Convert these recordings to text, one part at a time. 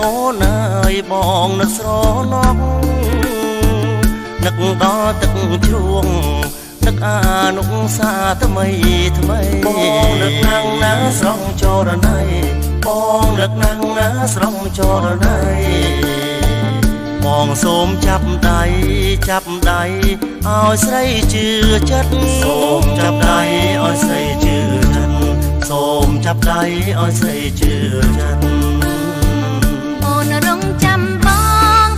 អូនអើយបងនឹកស្រណោះនឹកដល់ទឹកជ្រួងនឹកអានុសាថ្មីថ្មីបងនឹកណាំងណាស្រងចរណៃបងនឹកណាំងណាស្រងចរណៃបងសូមចាប់ដៃឲ្យស្រីជឿចិត្តសូមចាប់ដៃឲ្យស្រីជឿចិត្តសូមចាប់ដៃឲ្យស្រីជឿចិត្តអូនរងចាំបង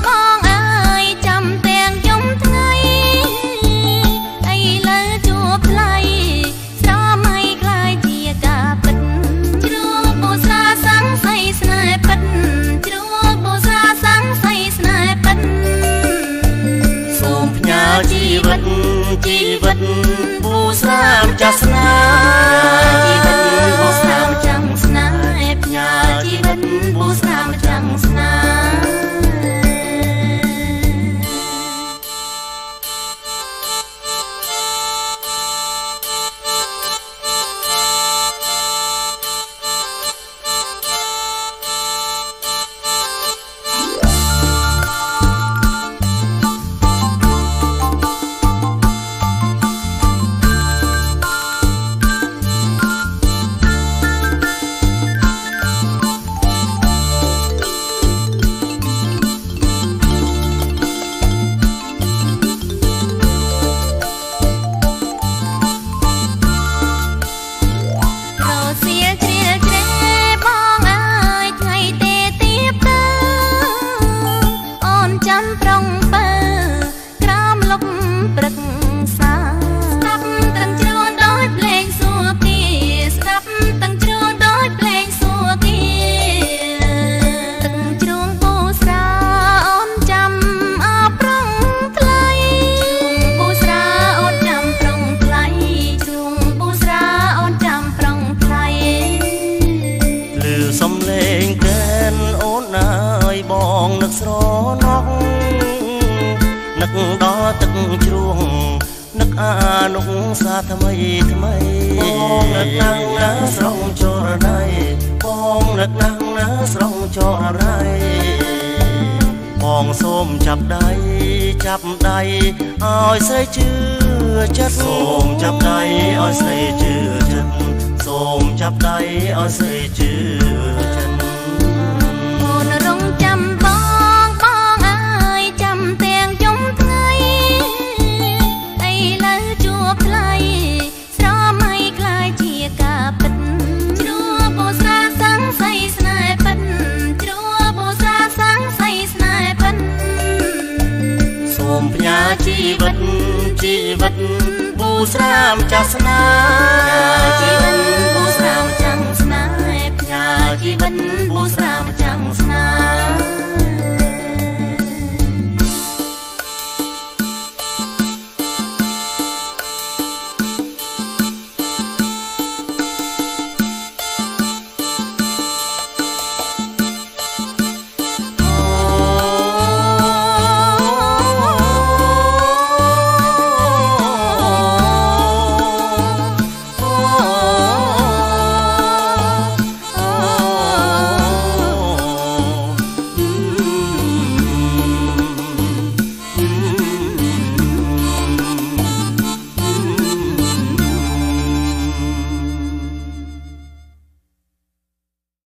អើយចាំទាំងយំថ្ងៃឥឡូវជួបថ្លៃស្រមៃក្លាយជាការពិតជ្រួងពូសាសង្ស័យស្នេហ៍ពិតជ្រួងពូសាសង្ស័យស្នេហ៍ពិតសូមផ្ញើជីវិតពូស្រាមចាស់ស្នេហ៍ជីវិតពូស្រាមចាំស្នេហ៍ផ្ញើជីវិតពូស្រាមចាំស្នេហ៍សំលេងកែនអូនអើយបងនឹកស្រណោះនឹកដល់ទឹកជ្រួងនឹកអានុសាថ្មីថ្មីបងនឹកណាំងណាស្រងចរណៃបងនឹកណាំងណាស្រងចរណៃបងសូមចាប់ដៃឲ្យស្រីជឿចិត្តសូមចាប់ដៃឲ្យស្រីជឿចិត្តសូមចាប់ដៃឲ្យស្រីជឿចិត្តអូនរងចាំបងអើយចាំទាំងយំថ្ងៃឥឡូវជួបថ្លៃស្រមៃក្លាយជាការពិតជ្រួពូសាសង្ស័យស្នេហ៍ពិតជ្រួពូសាសង្ស័យស្នេហ៍ពិតសូមផ្ញើជីវិតពូស្រាមចាស់ស្នេហ៍ជីវិតពូស្រាមចាំស្នេហ៍ផ្ញើជីវិតពូស្រាមចាំស្នេហ៍